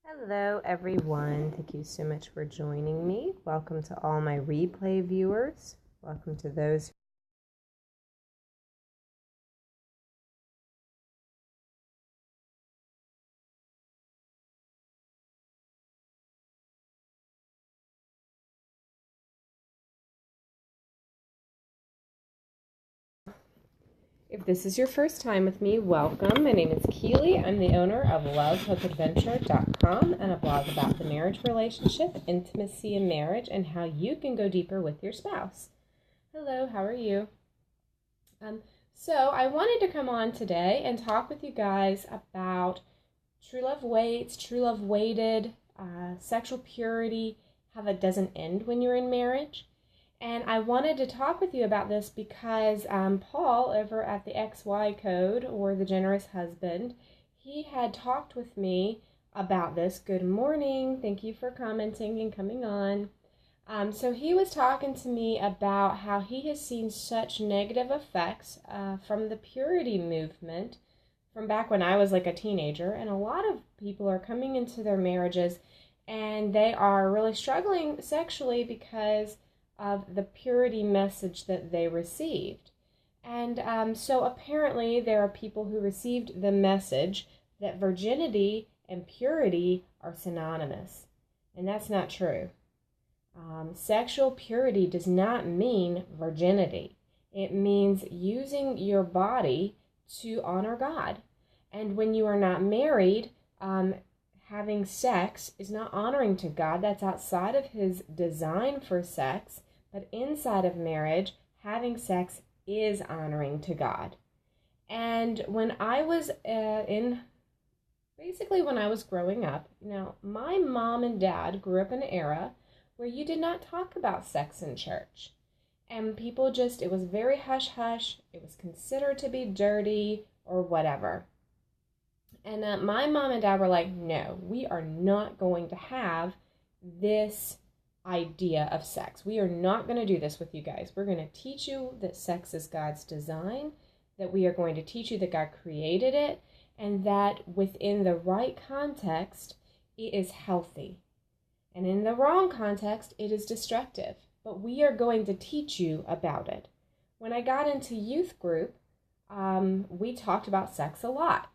Hello, everyone. Thank you so much for joining me. Welcome to all my replay viewers. Welcome to those. If this is your first time with me, welcome. My name is Keely. I'm the owner of LoveHopeAdventure.com and a blog about the marriage relationship, intimacy in marriage, and how you can go deeper with your spouse. Hello, how are you? So I wanted to come on today and talk with you guys about true love waits, true love waited, sexual purity, how that doesn't end when you're in marriage. And I wanted to talk with you about this because Paul over at the XY Code, or the Generous Husband, he had talked with me about this. Good morning. Thank you for commenting and coming on. So he was talking to me about how he has seen such negative effects from the purity movement from back when I was like a teenager. And a lot of people are coming into their marriages and they are really struggling sexually because of the purity message that they received. And so apparently there are people who received the message that virginity and purity are synonymous. And that's not true. Sexual purity does not mean virginity. It means using your body to honor God. And when you are not married, having sex is not honoring to God. That's outside of His design for sex. But inside of marriage, having sex is honoring to God. And when I was when I was growing up, my mom and dad grew up in an era where you did not talk about sex in church. And people it was very hush-hush. It was considered to be dirty or whatever. And my mom and dad were like, no, we are not going to have this idea of sex. We are not going to do this with you guys. We're going to teach you that sex is God's design, that we are going to teach you that God created it, and that within the right context, it is healthy. And in the wrong context, it is destructive. But we are going to teach you about it. When I got into youth group, we talked about sex a lot.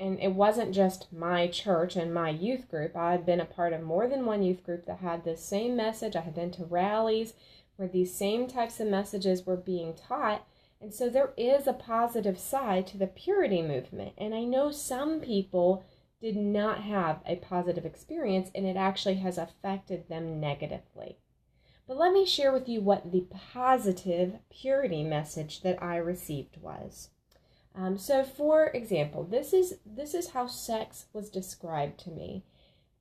And it wasn't just my church and my youth group. I had been a part of more than one youth group that had this same message. I had been to rallies where these same types of messages were being taught. And so there is a positive side to the purity movement. And I know some people did not have a positive experience, and it actually has affected them negatively. But let me share with you what the positive purity message that I received was. So for example, this is how sex was described to me,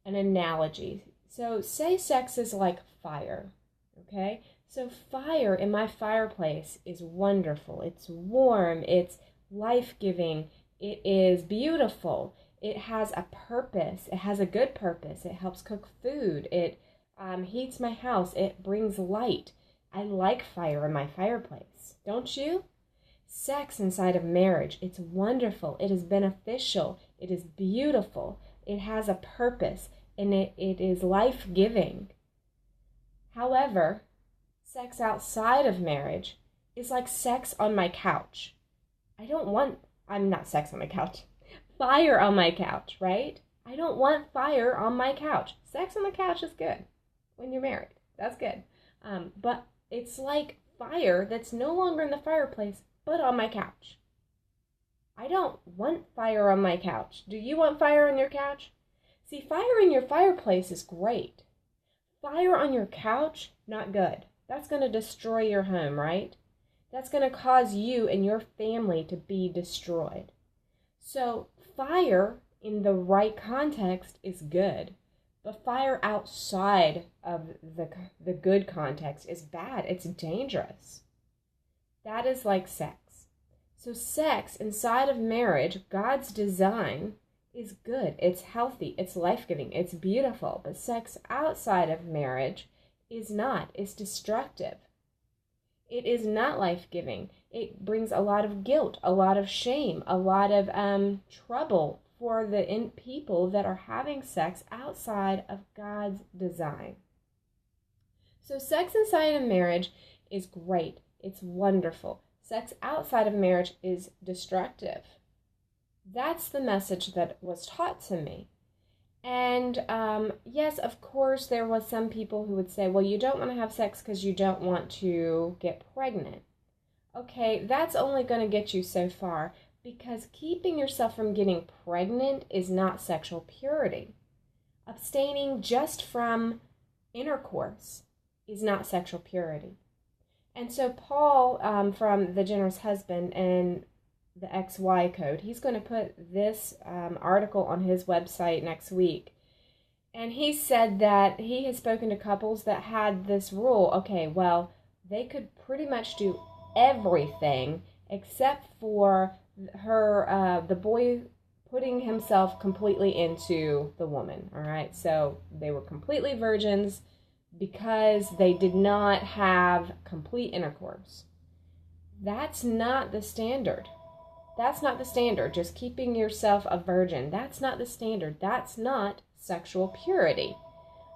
an analogy. So say sex is like fire, okay? So fire in my fireplace is wonderful. It's warm, it's life-giving, it is beautiful, it has a purpose, it has a good purpose, it helps cook food, it heats my house, it brings light. I like fire in my fireplace, don't you? Sex inside of marriage, it's wonderful, it is beneficial, it is beautiful, it has a purpose, and it is life-giving. However, sex outside of marriage is like sex on my couch. I'm not sex on my couch, fire on my couch, right? I don't want fire on my couch. Sex on the couch is good when you're married, that's good. But it's like fire that's no longer in the fireplace, but on my couch. I don't want fire on my couch. Do you want fire on your couch? See, fire in your fireplace is great. Fire on your couch, not good. That's going to destroy your home, right? That's going to cause you and your family to be destroyed. So fire in the right context is good. But fire outside of the good context is bad. It's dangerous. That is like sex. So sex inside of marriage, God's design, is good. It's healthy. It's life-giving. It's beautiful. But sex outside of marriage is not. It's destructive. It is not life-giving. It brings a lot of guilt, a lot of shame, a lot of trouble for the people that are having sex outside of God's design. So sex inside of marriage is great. It's wonderful. Sex outside of marriage is destructive. That's the message that was taught to me. And yes, of course, there was some people who would say, well, you don't want to have sex because you don't want to get pregnant. Okay, that's only going to get you so far, because keeping yourself from getting pregnant is not sexual purity. Abstaining just from intercourse is not sexual purity. And so Paul, from The Generous Husband and the XY Code, he's going to put this article on his website next week. And he said that he has spoken to couples that had this rule. Okay, well, they could pretty much do everything except for the boy putting himself completely into the woman. All right, so they were completely virgins because they did not have complete intercourse. That's not the standard. That's not the standard. Just keeping yourself a virgin. That's not the standard. That's not sexual purity.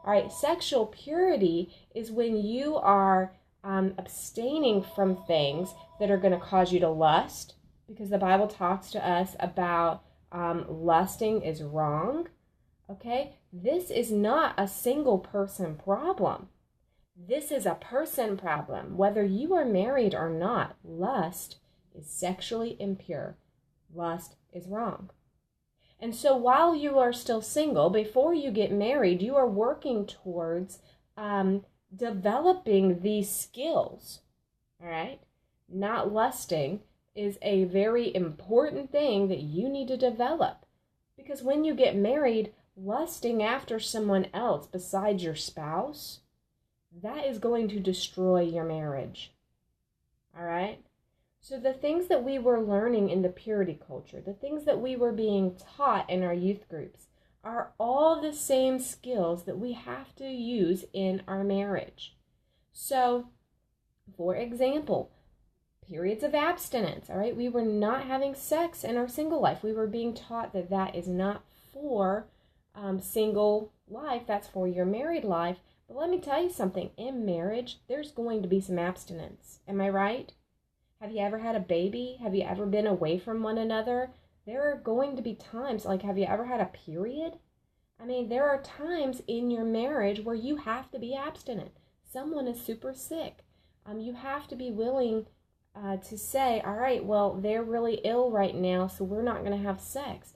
All right, sexual purity is when you are abstaining from things that are going to cause you to lust, because the Bible talks to us about lusting is wrong. Okay, this is not a single person problem. This is a person problem. Whether you are married or not, lust is sexually impure. Lust is wrong. And so while you are still single, before you get married, you are working towards developing these skills. All right? Not lusting is a very important thing that you need to develop. Because when you get married, lusting after someone else besides your spouse, that is going to destroy your marriage. All right? So the things that we were learning in the purity culture, the things that we were being taught in our youth groups, are all the same skills that we have to use in our marriage. So, for example, periods of abstinence, all right? We were not having sex in our single life. We were being taught that that is not for single life, that's for your married life. But let me tell you something, in marriage, there's going to be some abstinence. Am I right? Have you ever had a baby? Have you ever been away from one another? There are going to be times, like, have you ever had a period? I mean, there are times in your marriage where you have to be abstinent. Someone is super sick. You have to be willing to say, all right, well, they're really ill right now, so we're not going to have sex.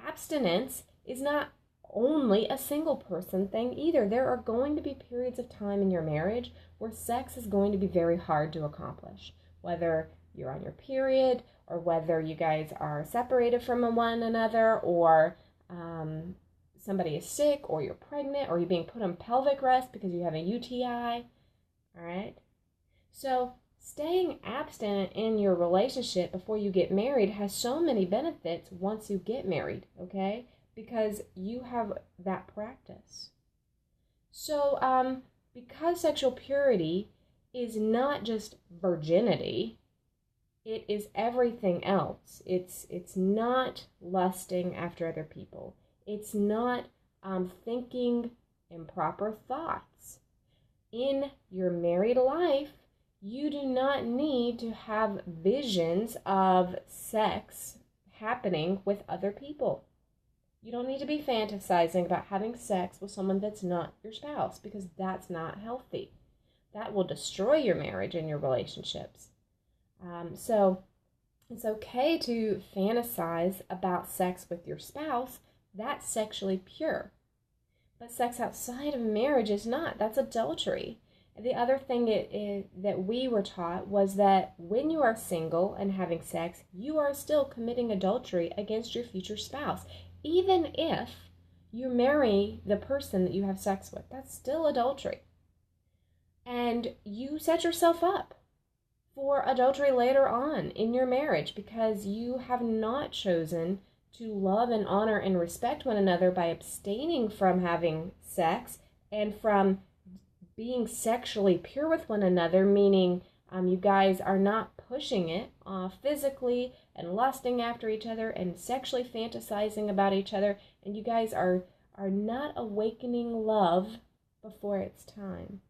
Abstinence is not only a single person thing either. There are going to be periods of time in your marriage where sex is going to be very hard to accomplish. Whether you're on your period, or whether you guys are separated from one another, or somebody is sick, or you're pregnant, or you're being put on pelvic rest because you have a UTI. All right? So staying abstinent in your relationship before you get married has so many benefits once you get married, okay? Because you have that practice. So because sexual purity is not just virginity, it is everything else. It's not lusting after other people. It's not thinking improper thoughts. In your married life, you do not need to have visions of sex happening with other people. You don't need to be fantasizing about having sex with someone that's not your spouse, because that's not healthy. That will destroy your marriage and your relationships. So it's okay to fantasize about sex with your spouse. That's sexually pure. But sex outside of marriage is not. That's adultery. The other thing that we were taught was that when you are single and having sex, you are still committing adultery against your future spouse. Even if you marry the person that you have sex with, that's still adultery. And you set yourself up for adultery later on in your marriage because you have not chosen to love and honor and respect one another by abstaining from having sex and from being sexually pure with one another, meaning you guys are not pushing it physically and lusting after each other and sexually fantasizing about each other, and you guys are not awakening love before it's time.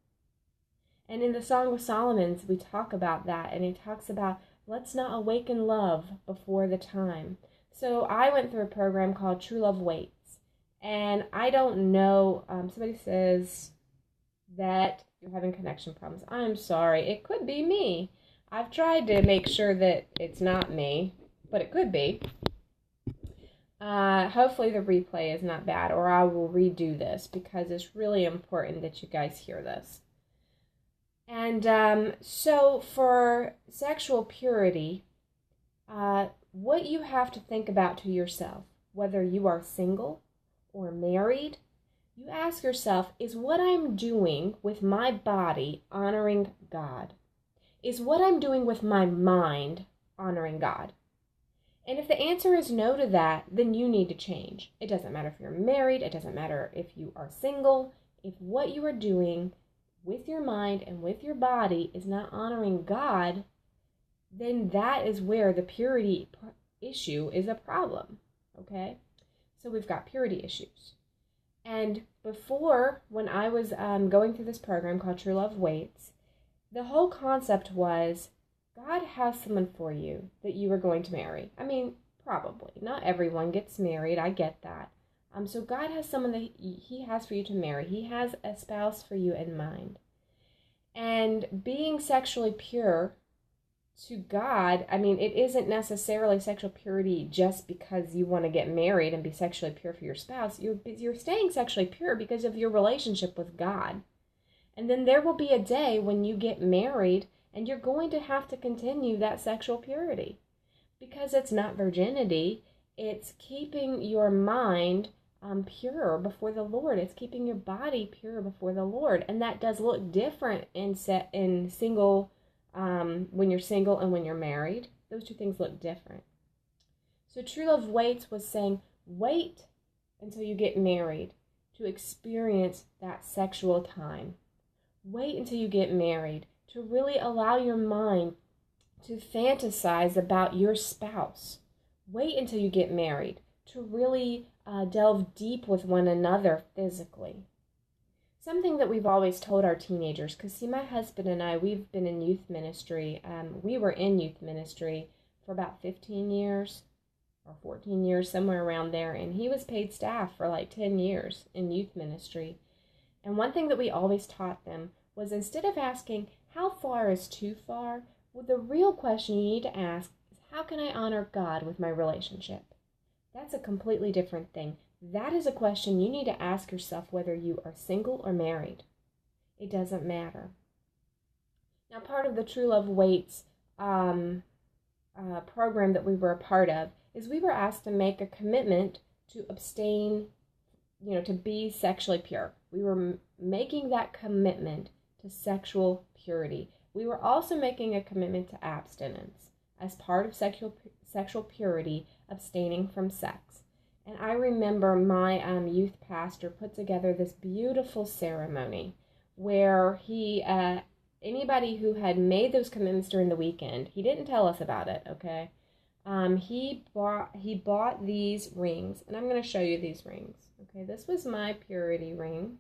And in the Song of Solomon, we talk about that, and he talks about let's not awaken love before the time. So I went through a program called True Love Waits, and I don't know, somebody says that you're having connection problems. I'm sorry, it could be me. I've tried to make sure that it's not me, but it could be. Hopefully the replay is not bad, or I will redo this because it's really important that you guys hear this. And so for sexual purity, what you have to think about to yourself, whether you are single or married, you ask yourself, is what I'm doing with my body honoring God? Is what I'm doing with my mind honoring God? And if the answer is no to that, then you need to change. It doesn't matter if you're married. It doesn't matter if you are single. If what you are doing with your mind and with your body is not honoring God, then that is where the purity issue is a problem, okay? So we've got purity issues. And before, when I was going through this program called True Love Waits, the whole concept was God has someone for you that you are going to marry. I mean, probably. Not everyone gets married. I get that. So God has someone that he has for you to marry. He has a spouse for you in mind. And being sexually pure to God, I mean, it isn't necessarily sexual purity just because you want to get married and be sexually pure for your spouse. You're staying sexually pure because of your relationship with God. And then there will be a day when you get married and you're going to have to continue that sexual purity. Because it's not virginity, it's keeping your mind pure before the Lord. It's keeping your body pure before the Lord. And that does look different in single, when you're single and when you're married. Those two things look different. So True Love Waits was saying, wait until you get married to experience that sexual time. Wait until you get married to really allow your mind to fantasize about your spouse. Wait until you get married to really delve deep with one another physically. Something that we've always told our teenagers, because see, my husband and I, we've been in youth ministry. We were in youth ministry for about 15 years or 14 years, somewhere around there, and he was paid staff for like 10 years in youth ministry. And one thing that we always taught them was, instead of asking, how far is too far? Well, the real question you need to ask is, how can I honor God with my relationship? That's a completely different thing. That is a question you need to ask yourself whether you are single or married. It doesn't matter. Now, part of the True Love Waits program that we were a part of is we were asked to make a commitment to abstain, to be sexually pure. We were making that commitment to sexual purity. We were also making a commitment to abstinence as part of sexual purity, abstaining from sex. And I remember my youth pastor put together this beautiful ceremony where he, anybody who had made those commitments during the weekend, he didn't tell us about it, okay? He bought these rings, and I'm going to show you these rings. Okay, this was my purity ring.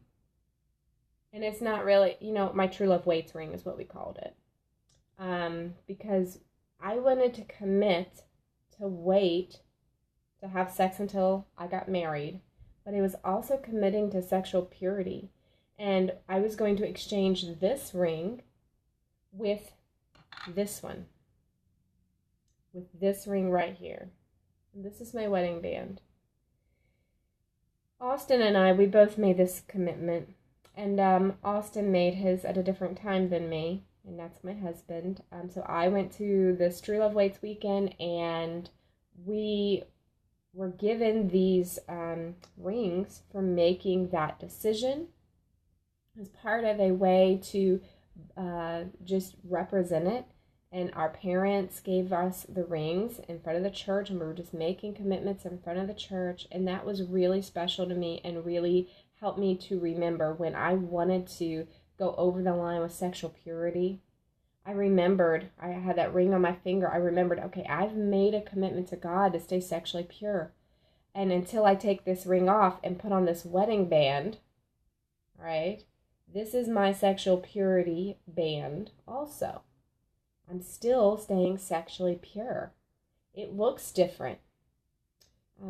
And it's not really, my True Love Waits ring is what we called it. Because I wanted to commit to wait to have sex until I got married. But it was also committing to sexual purity. And I was going to exchange this ring with this one. With this ring right here. And this is my wedding band. Austin and I, we both made this commitment. And Austin made his at a different time than me, and that's my husband. So I went to this True Love Waits weekend, and we were given these rings for making that decision as part of a way to just represent it. And our parents gave us the rings in front of the church, and we were just making commitments in front of the church. And that was really special to me and really helped me to remember when I wanted to go over the line with sexual purity. I remembered, I had that ring on my finger. I remembered, okay, I've made a commitment to God to stay sexually pure. And until I take this ring off and put on this wedding band, right? This is my sexual purity band also. I'm still staying sexually pure. It looks different.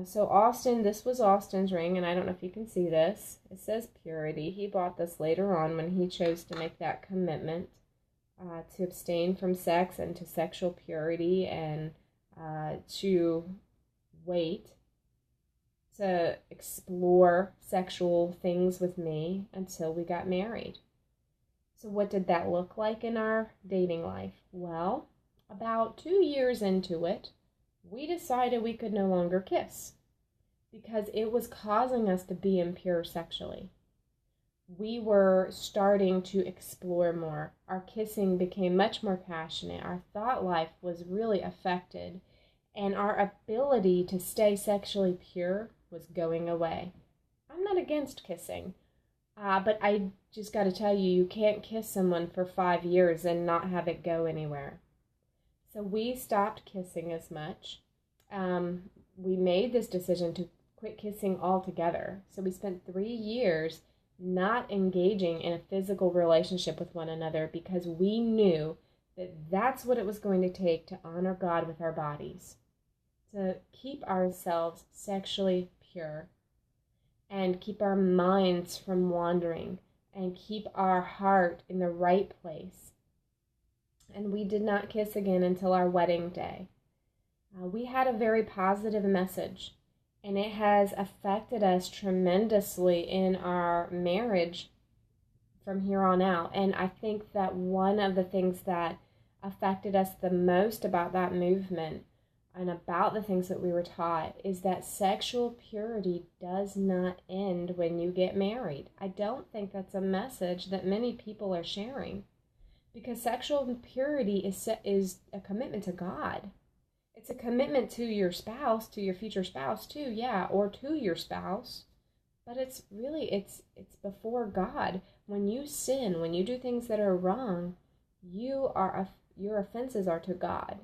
So Austin, this was Austin's ring, and I don't know if you can see this. It says purity. He bought this later on when he chose to make that commitment to abstain from sex and to sexual purity, and to wait to explore sexual things with me until we got married. So what did that look like in our dating life? Well, about 2 years into it, we decided we could no longer kiss because it was causing us to be impure sexually. We were starting to explore more. Our kissing became much more passionate. Our thought life was really affected, and our ability to stay sexually pure was going away. I'm not against kissing, but I just got to tell you, you can't kiss someone for 5 years and not have it go anywhere. So we stopped kissing as much. We made this decision to quit kissing altogether. So we spent 3 years not engaging in a physical relationship with one another because we knew that that's what it was going to take to honor God with our bodies, to keep ourselves sexually pure and keep our minds from wandering and keep our heart in the right place. And we did not kiss again until our wedding day. We had a very positive message, and it has affected us tremendously in our marriage from here on out. And I think that one of the things that affected us the most about that movement and about the things that we were taught is that sexual purity does not end when you get married. I don't think that's a message that many people are sharing, because sexual purity is a commitment to God. It's a commitment to your spouse, to your future spouse too, yeah, or to your spouse. But it's before God. When you sin, when you do things that are wrong, your offenses are to God.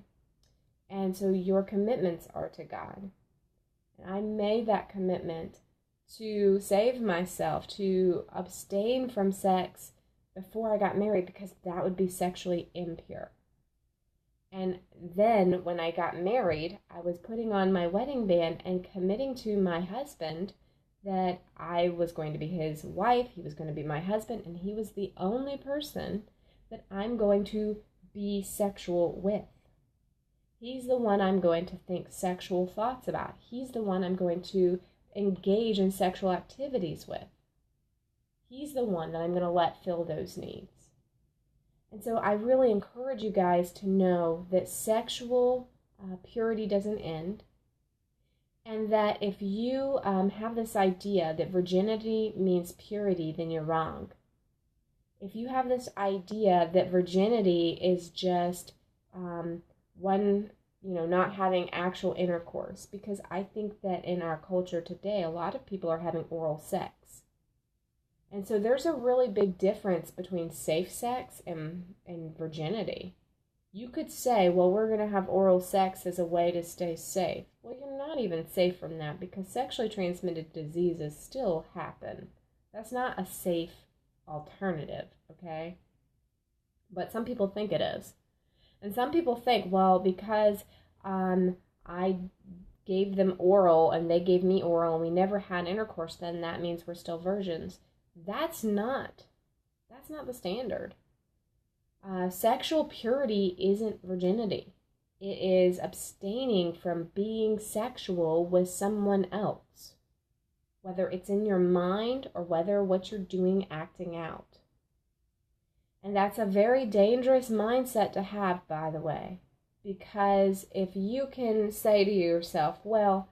And so your commitments are to God. And I made that commitment to save myself, to abstain from sex before I got married, because that would be sexually impure. And then when I got married, I was putting on my wedding band and committing to my husband that I was going to be his wife, he was going to be my husband, and he was the only person that I'm going to be sexual with. He's the one I'm going to think sexual thoughts about. He's the one I'm going to engage in sexual activities with. He's the one that I'm going to let fill those needs. And so I really encourage you guys to know that sexual purity doesn't end, and that if you have this idea that virginity means purity, then you're wrong. If you have this idea that virginity is just not having actual intercourse, because I think that in our culture today, a lot of people are having oral sex. And so there's a really big difference between safe sex and virginity. You could say, well, we're going to have oral sex as a way to stay safe. Well, you're not even safe from that, because sexually transmitted diseases still happen. That's not a safe alternative, okay? But some people think it is. And some people think, well, because I gave them oral and they gave me oral and we never had intercourse, then that means we're still virgins. That's not the standard. Sexual purity isn't virginity. It is abstaining from being sexual with someone else, whether it's in your mind or whether what you're doing acting out. And that's a very dangerous mindset to have, by the way, because if you can say to yourself, well,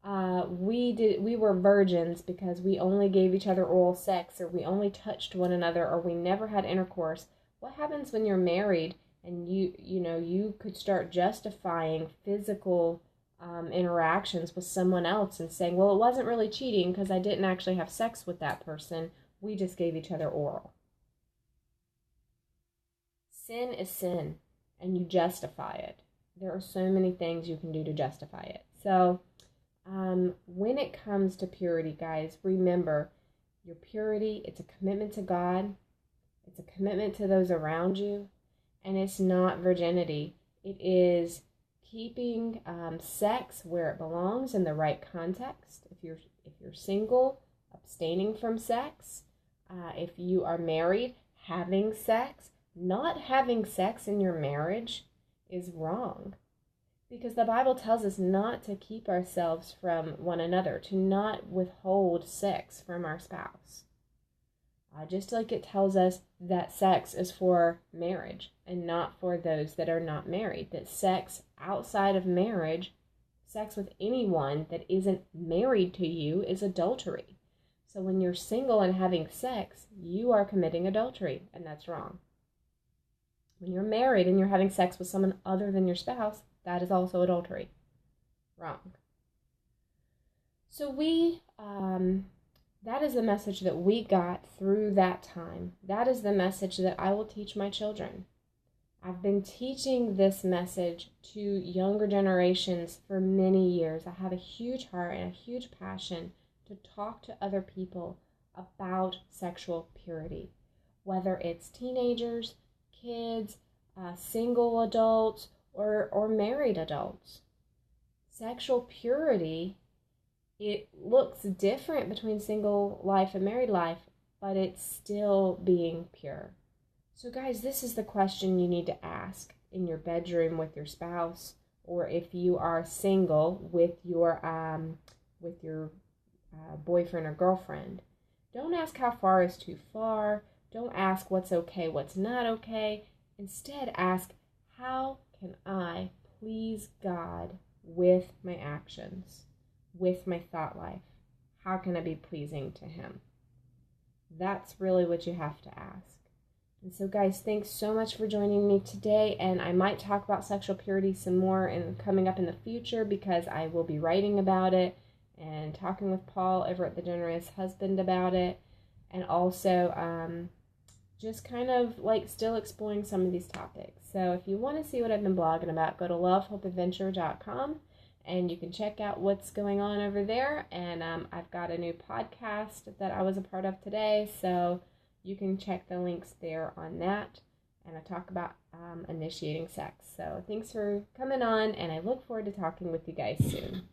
we were virgins because we only gave each other oral sex, or we only touched one another, or we never had intercourse. What happens when you're married and you could start justifying physical interactions with someone else and saying, well, it wasn't really cheating because I didn't actually have sex with that person. We just gave each other oral. sin is sin, and you justify it. There are so many things you can do to justify it. So when it comes to purity, guys, remember your purity, it's a commitment to God. It's a commitment to those around you. And it's not virginity. It is keeping sex where it belongs in the right context. If you're single, abstaining from sex. If you are married, having sex. Not having sex in your marriage is wrong. Because the Bible tells us not to keep ourselves from one another, to not withhold sex from our spouse. Just like it tells us that sex is for marriage and not for those that are not married. That sex outside of marriage, sex with anyone that isn't married to you, is adultery. So when you're single and having sex, you are committing adultery, and that's wrong. When you're married and you're having sex with someone other than your spouse, that is also adultery. Wrong. So that is the message that we got through that time. That is the message that I will teach my children. I've been teaching this message to younger generations for many years. I have a huge heart and a huge passion to talk to other people about sexual purity, whether it's teenagers, kids, single adults, or married adults. Sexual purity, it looks different between single life and married life, but it's still being pure. So guys, this is the question you need to ask in your bedroom with your spouse, or if you are single with your boyfriend or girlfriend. Don't ask how far is too far. Don't ask what's okay, what's not okay. Instead, ask, how can I please God with my actions, with my thought life? How can I be pleasing to Him? That's really what you have to ask. And so guys, thanks so much for joining me today, and I might talk about sexual purity some more coming up in the future, because I will be writing about it and talking with Paul over at The Generous Husband about it, and also just kind of like still exploring some of these topics. So if you want to see what I've been blogging about, go to lovehopeadventure.com and you can check out what's going on over there. And I've got a new podcast that I was a part of today, so you can check the links there on that. And I talk about initiating sex. So thanks for coming on, and I look forward to talking with you guys soon.